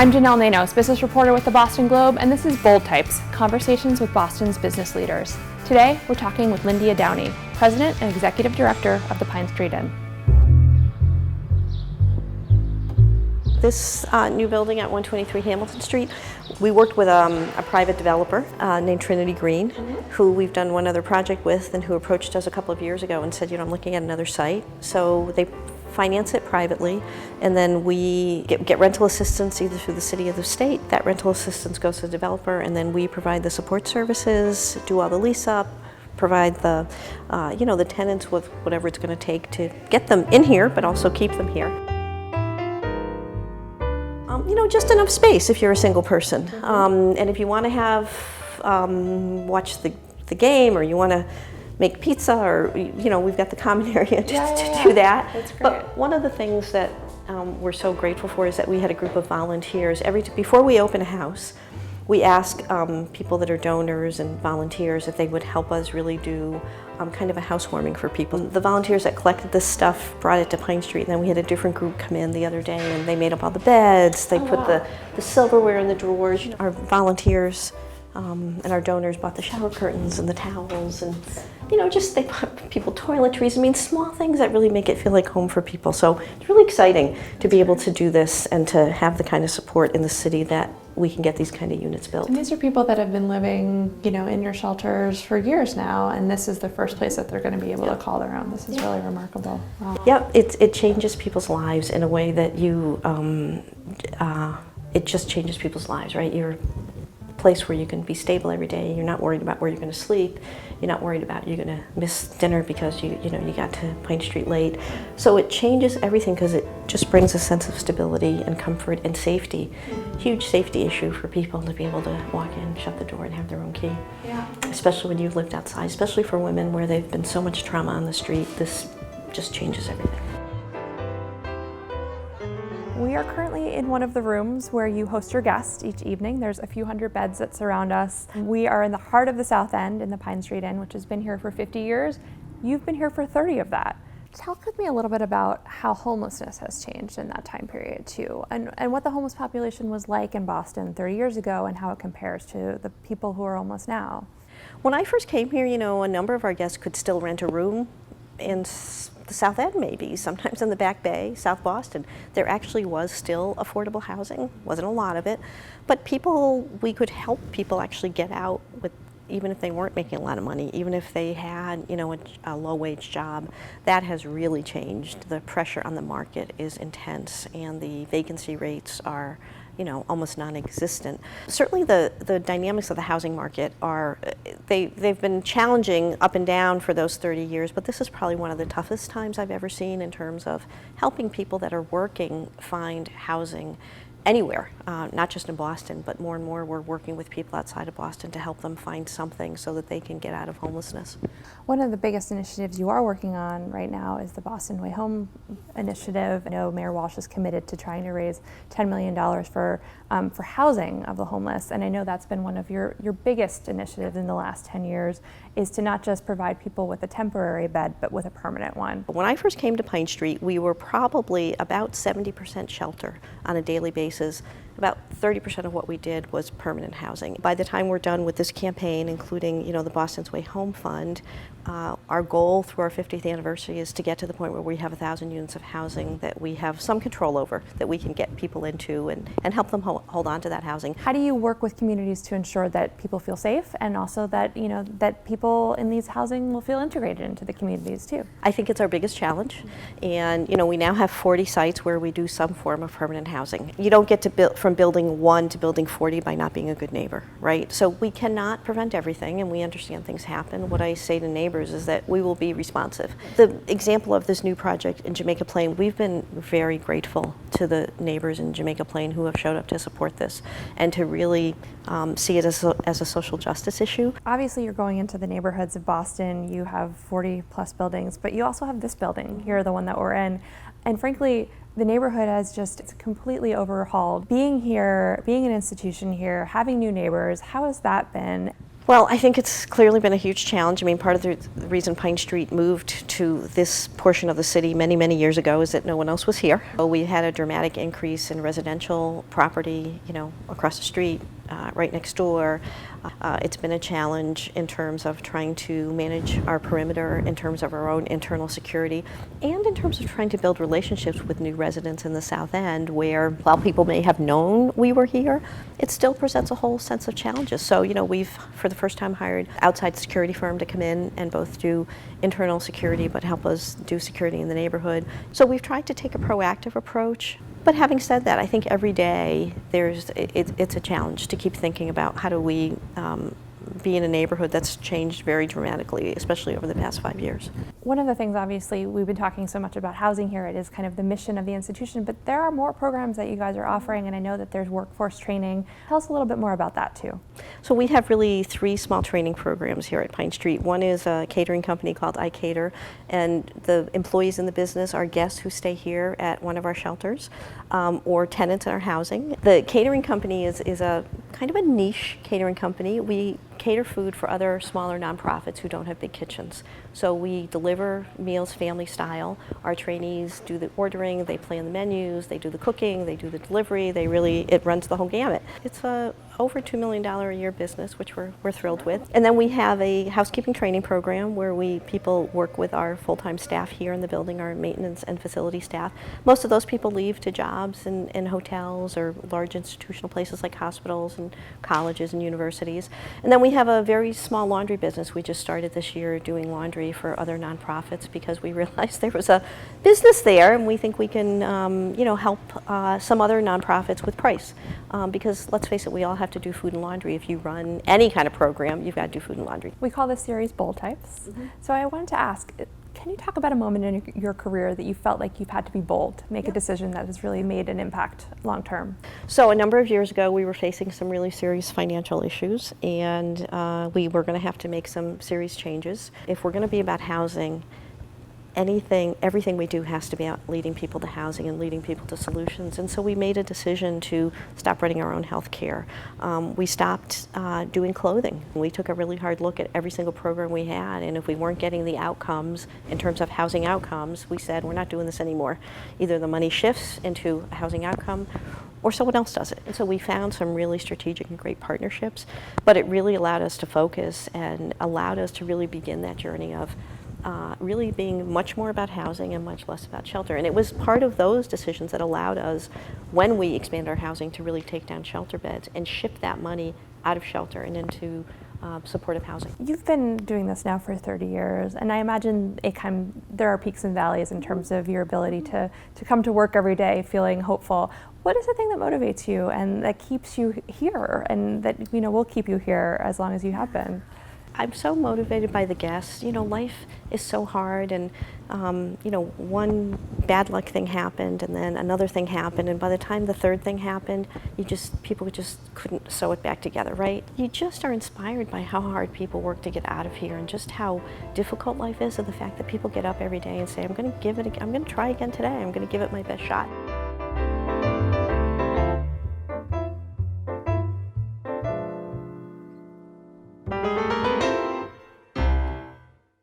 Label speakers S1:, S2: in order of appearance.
S1: I'm Janelle Nanos, business reporter with the Boston Globe, and this is Bold Types, Conversations with Boston's Business Leaders. Today, we're talking with Lyndia Downie, President and Executive Director of the Pine Street Inn.
S2: This new building at 123 Hamilton Street, we worked with a private developer named Trinity Green, who we've done one other project with and who approached us a couple of years ago and said, I'm looking at another site. So they finance it privately, and then we get rental assistance either through the city or the state. That rental assistance goes to the developer, and then we provide the support services, do all the lease up, provide the, the tenants with whatever it's going to take to get them in here, but also keep them here. Just enough space if you're a single person. And if you want to have, watch the game, or you want to make pizza, or, we've got the common area to do that.
S1: That's great.
S2: But one of the things that we're so grateful for is that we had a group of volunteers. Before we open a house, we ask people that are donors and volunteers if they would help us really do kind of a housewarming for people. The volunteers that collected this stuff brought it to Pine Street, and then we had a different group come in the other day, and they made up all the beds, they put the silverware in the drawers. Our volunteers and our donors bought the shower curtains and the towels, and they bought people toiletries. Small things that really make it feel like home for people. So it's really exciting to be able to do this and to have the kind of support in the city that we can get these kind of units built.
S1: And these are people that have been living, in your shelters for years now, and this is the first place that they're going to be able to call their own. This is really remarkable. Wow.
S2: Yeah, it changes people's lives in a way that it just changes people's lives, right? You're a place where you can be stable every day. You're not worried about where you're going to sleep. You're not worried about you're going to miss dinner because you got to Pine Street late. So it changes everything because it just brings a sense of stability and comfort and safety. Huge safety issue for people to be able to walk in, shut the door, and have their own key.
S1: Yeah.
S2: Especially when you've lived outside, especially for women where they've been so much trauma on the street. This just changes everything.
S1: We are currently in one of the rooms where you host your guests each evening. There's a few hundred beds that surround us. We are in the heart of the South End in the Pine Street Inn, which has been here for 50 years. You've been here for 30 of that. Talk with me a little bit about how homelessness has changed in that time period too, and what the homeless population was like in Boston 30 years ago and how it compares to the people who are homeless now.
S2: When I first came here, a number of our guests could still rent a room in the South End, maybe, sometimes in the Back Bay, South Boston. There actually was still affordable housing, wasn't a lot of it, but we could help people actually get out with, even if they weren't making a lot of money, even if they had, a low-wage job. That has really changed. The pressure on the market is intense, and the vacancy rates are, almost non-existent. Certainly the dynamics of the housing market they've been challenging up and down for those 30 years, but this is probably one of the toughest times I've ever seen in terms of helping people that are working find housing anywhere, not just in Boston, but more and more we're working with people outside of Boston to help them find something so that they can get out of homelessness.
S1: One of the biggest initiatives you are working on right now is the Boston Way Home initiative. I know Mayor Walsh is committed to trying to raise $10 million for housing of the homeless, and I know that's been one of your biggest initiatives in the last 10 years, is to not just provide people with a temporary bed, but with a permanent one.
S2: When I first came to Pine Street, we were probably about 70% shelter on a daily basis. About 30% of what we did was permanent housing. By the time we're done with this campaign, including the Boston's Way Home Fund, our goal through our 50th anniversary is to get to the point where we have 1,000 units of housing that we have some control over, that we can get people into and help them hold on to that housing.
S1: How do you work with communities to ensure that people feel safe, and also that that people in these housing will feel integrated into the communities too?
S2: I think it's our biggest challenge, and we now have 40 sites where we do some form of permanent housing. You don't get to build from building 1 to building 40 by not being a good neighbor, right? So we cannot prevent everything, and we understand things happen. What I say to neighbors is that we will be responsive. The example of this new project in Jamaica Plain, we've been very grateful to the neighbors in Jamaica Plain who have showed up to support this and to really see it as a social justice issue.
S1: Obviously, you're going into the neighborhoods of Boston. You have 40 plus buildings, but you also have this building here, the one that we're in. And frankly, the neighborhood has it's completely overhauled. Being here, being an institution here, having new neighbors, how has that been?
S2: Well, I think it's clearly been a huge challenge. I mean, part of the reason Pine Street moved to this portion of the city many, many years ago is that no one else was here. So we had a dramatic increase in residential property, across the street, right next door. It's been a challenge in terms of trying to manage our perimeter, in terms of our own internal security, and in terms of trying to build relationships with new residents in the South End, where while people may have known we were here, it still presents a whole sense of challenges. So, we've, for the first time, hired an outside security firm to come in and both do internal security, but help us do security in the neighborhood. So we've tried to take a proactive approach. But having said that, I think every day it's a challenge to keep thinking about how do we be in a neighborhood that's changed very dramatically, especially over the past 5 years.
S1: One of the things, obviously, we've been talking so much about housing here, it is kind of the mission of the institution, but there are more programs that you guys are offering, and I know that there's workforce training. Tell us a little bit more about that too.
S2: So we have really 3 small training programs here at Pine Street. One is a catering company called I Cater, and the employees in the business are guests who stay here at one of our shelters or tenants in our housing. The catering company is a kind of a niche catering company. We cater food for other smaller nonprofits who don't have big kitchens. So we deliver meals family style. Our trainees do the ordering, they plan the menus, they do the cooking, they do the delivery. It runs the whole gamut. It's a over $2 million a year business, which we're thrilled with. And then we have a housekeeping training program where people work with our full-time staff here in the building, our maintenance and facility staff. Most of those people leave to jobs in hotels or large institutional places like hospitals and colleges and universities. And then we have a very small laundry business we just started this year doing laundry for other nonprofits because we realized there was a business there, and we think we can help some other nonprofits with price. Because let's face it, we all have to do food and laundry. If you run any kind of program, you've got to do food and laundry.
S1: We call this series Bowl Types. Mm-hmm. So I wanted to ask, can you talk about a moment in your career that you felt like you've had to be bold, make a decision that has really made an impact long term? So
S2: a number of years ago, we were facing some really serious financial issues, and we were going to have to make some serious changes. If we're going to be about housing, everything we do has to be about leading people to housing and leading people to solutions. And so we made a decision to stop running our own health care. We stopped doing clothing. We took a really hard look at every single program we had, and if we weren't getting the outcomes in terms of housing outcomes, we said, we're not doing this anymore. Either the money shifts into a housing outcome or someone else does it. And so we found some really strategic and great partnerships, but it really allowed us to focus and allowed us to really begin that journey of really being much more about housing and much less about shelter. And it was part of those decisions that allowed us, when we expand our housing, to really take down shelter beds and shift that money out of shelter and into supportive housing. You've been doing this now for 30 years, and I imagine there are peaks and valleys in terms of your ability to come to work every day feeling hopeful. What is the thing that motivates you and that keeps you here and that will keep you here as long as you have been? I'm so motivated by the guests. Life is so hard, and one bad luck thing happened, and then another thing happened, and by the time the third thing happened, people just couldn't sew it back together, right? You just are inspired by how hard people work to get out of here, and just how difficult life is, and the fact that people get up every day and say, I'm going to try again today. I'm going to give it my best shot.